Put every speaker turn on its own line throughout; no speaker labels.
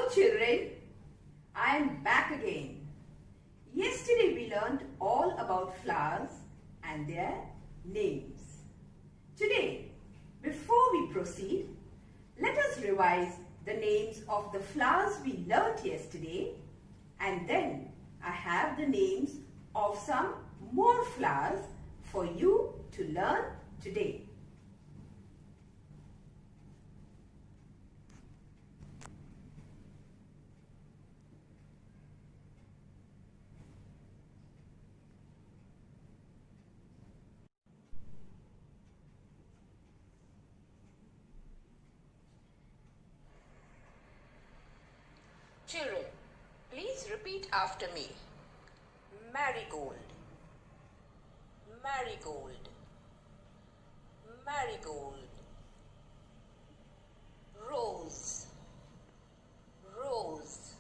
Hello children, I am back again. Yesterday we learned all about flowers and their names. Today, before we proceed, let us revise the names of the flowers we learnt yesterday, and then I have the names of some more flowers for you to learn today. Children, please repeat after me. Marigold, marigold, marigold. Rose, rose,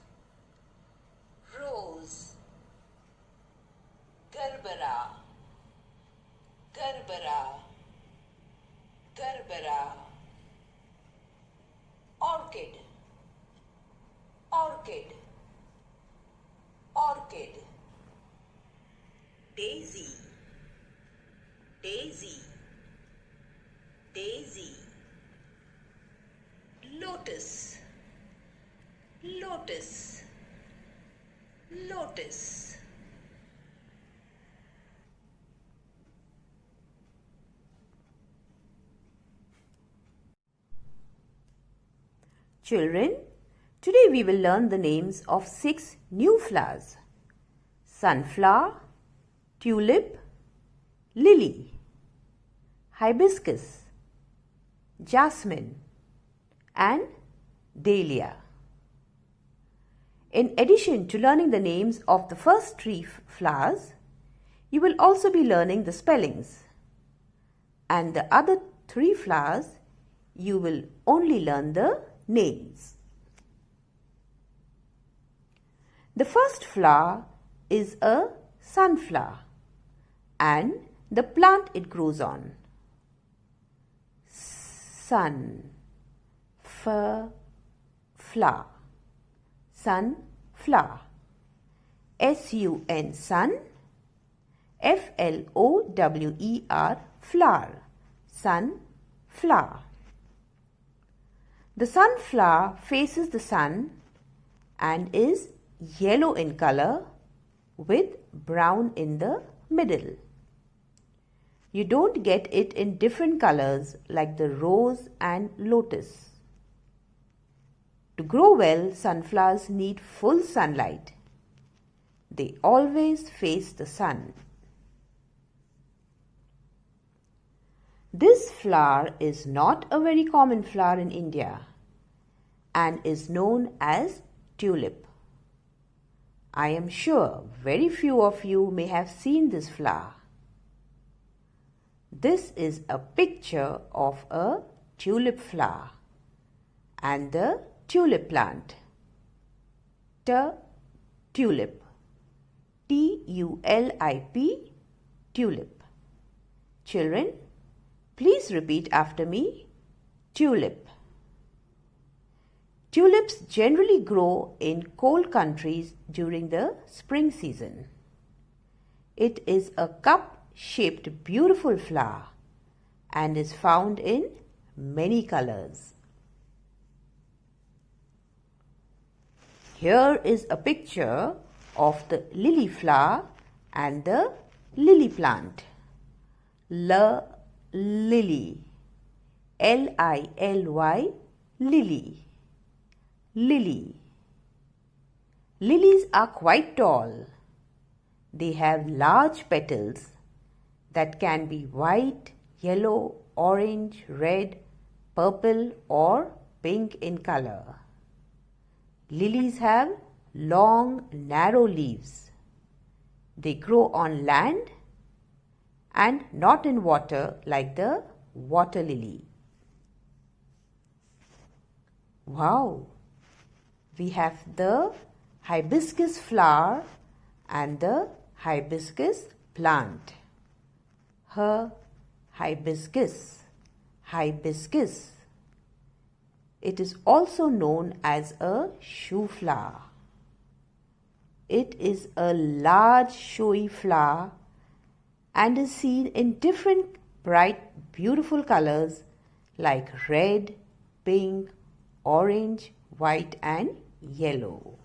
rose. Gerbera, gerbera, gerbera. Orchid, orchid, orchid. Daisy, daisy, daisy. Lotus, lotus, lotus. Children, today we will learn the names of 6 new flowers: sunflower, tulip, lily, hibiscus, jasmine, and dahlia. In addition to learning the names of the first 3 flowers, you will also be learning the spellings. And the other 3 flowers, you will only learn the names. The first flower is a sunflower and the plant it grows on. Sunflower, sunflower. S-U-N, sun. F-L-O-W-E-R, flower, sunflower. The sunflower faces the sun and is yellow in color with brown in the middle. You don't get it in different colors like the rose and lotus. To grow well, sunflowers need full sunlight. They always face the sun. This flower is not a very common flower in India and is known as tulip. I am sure very few of you may have seen this flower. This is a picture of a tulip flower and the tulip plant. Tulip. T-U-L-I-P, tulip. Children, please repeat after me. Tulip. Tulips generally grow in cold countries during the spring season. It is a cup-shaped beautiful flower and is found in many colors. Here is a picture of the lily flower and the lily plant. Lily. L-I-L-Y, lily. Lily. Lilies are quite tall. They have large petals that can be white, yellow, orange, red, purple or pink in color. Lilies have long, narrow leaves. They grow on land and not in water like the water lily. Wow! We have the hibiscus flower and the hibiscus plant. Hibiscus. Hibiscus. It is also known as a shoe flower. It is a large showy flower and is seen in different bright, beautiful colors like red, pink, orange, white and yellow.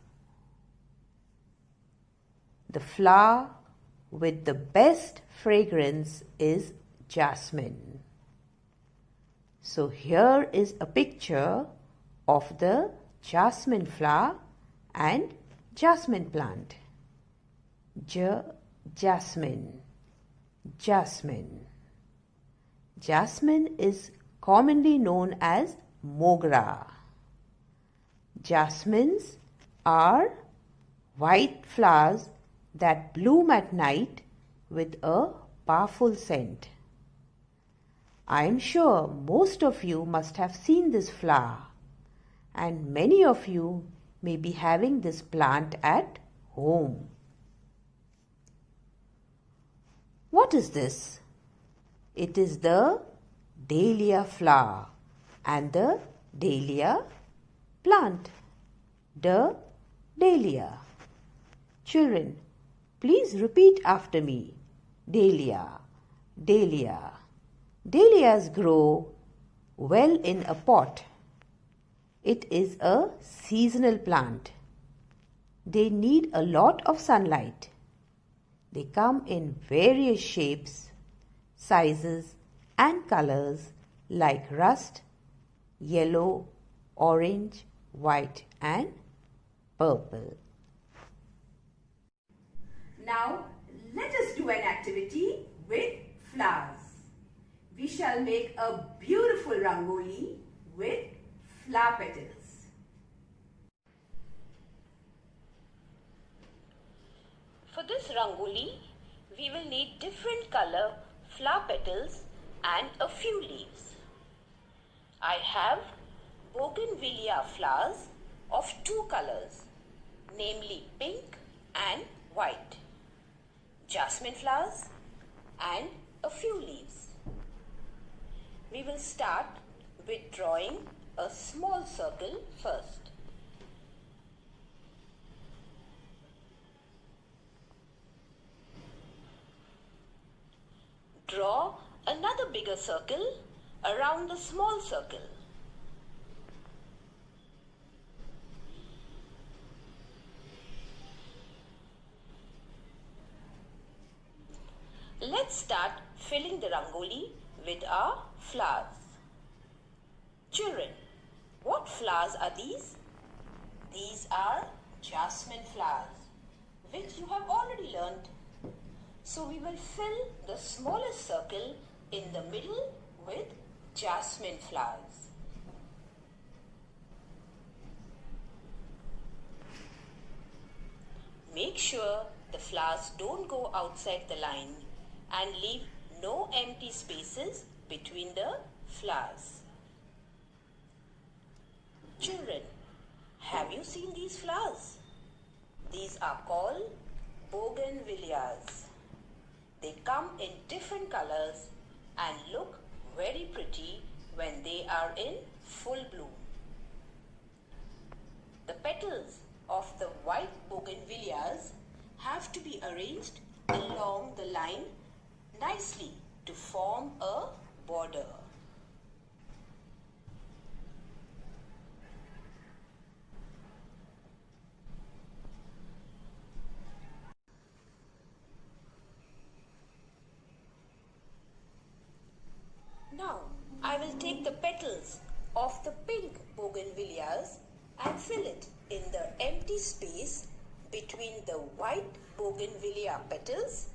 The flower with the best fragrance is jasmine. So here is a picture of the jasmine flower and jasmine plant. Jasmine. Jasmine. Jasmine is commonly known as mogra. Jasmines are white flowers that bloom at night with a powerful scent. I am sure most of you must have seen this flower, and many of you may be having this plant at home. What is this? It is the dahlia flower and the dahlia plant. The dahlia. Children, please repeat after me. Dahlia, dahlia. Dahlias grow well in a pot. It is a seasonal plant. They need a lot of sunlight. They come in various shapes, sizes and colors like rust, yellow, orange, white and purple. Now let us do an activity with flowers. We shall make a beautiful rangoli with flower petals. For this rangoli, we will need different color flower petals and a few leaves. I have bougainvillea flowers of two colors, namely pink and white, jasmine flowers and a few leaves. We will start with drawing a small circle first. Draw another bigger circle around the small circle. Let's start filling the rangoli with our flowers. Children, what flowers are these? These are jasmine flowers, which you have already learnt. So we will fill the smallest circle in the middle with jasmine flowers. Make sure the flowers don't go outside the line and leave no empty spaces between the flowers. Children, have you seen these flowers? These are called bougainvilleas. They come in different colors and look very pretty when they are in full bloom. The petals of the white bougainvilleas have to be arranged along the line nicely to form a border. Now I will take the petals of the pink bougainvilleas and fill it in the empty space between the white bougainvillea petals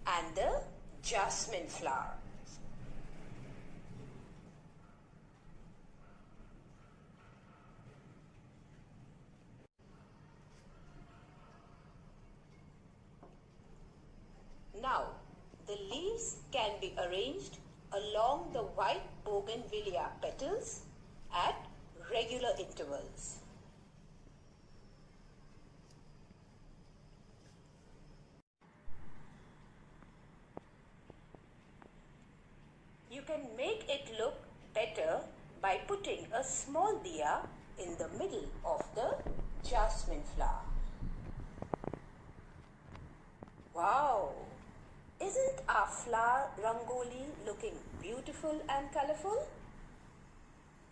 and the jasmine flower. Now the leaves can be arranged along the white bougainvillea petals at regular intervals. You can make it look better by putting a small diya in the middle of the jasmine flower. Wow! Isn't our flower rangoli looking beautiful and colorful?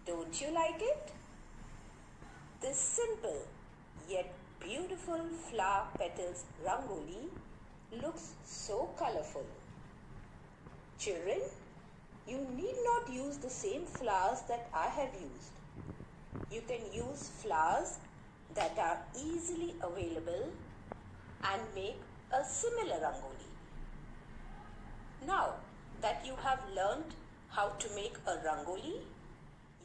Don't you like it? This simple yet beautiful flower petals rangoli looks so colorful. Children, you need not use the same flowers that I have used. You can use flowers that are easily available and make a similar rangoli. Now that you have learned how to make a rangoli,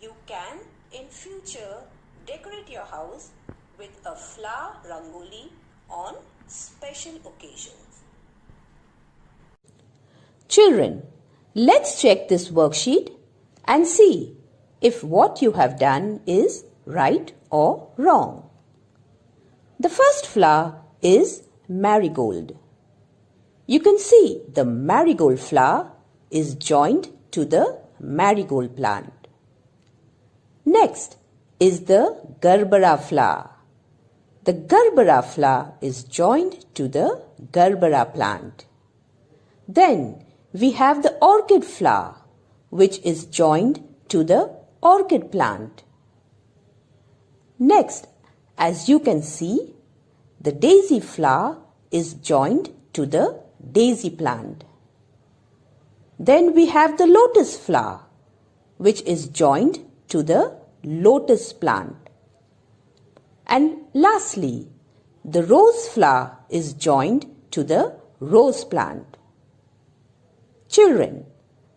you can in future decorate your house with a flower rangoli on special occasions. Children, let's check this worksheet and see if what you have done is right or wrong. The first flower is marigold. You can see the marigold flower is joined to the marigold plant. Next is the garbara flower. The garbara flower is joined to the garbara plant. Then we have the orchid flower, which is joined to the orchid plant. Next, as you can see, the daisy flower is joined to the daisy plant. Then we have the lotus flower, which is joined to the lotus plant. And lastly, the rose flower is joined to the rose plant. Children,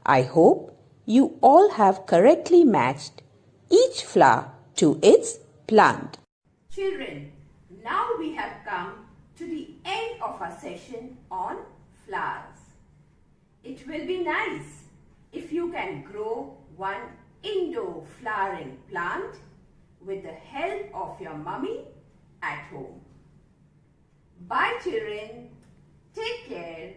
I hope you all have correctly matched each flower to its plant. Children, now we have come to the end of our session on flowers. It will be nice if you can grow one Indo-flowering plant with the help of your mummy at home. Bye children. Take care.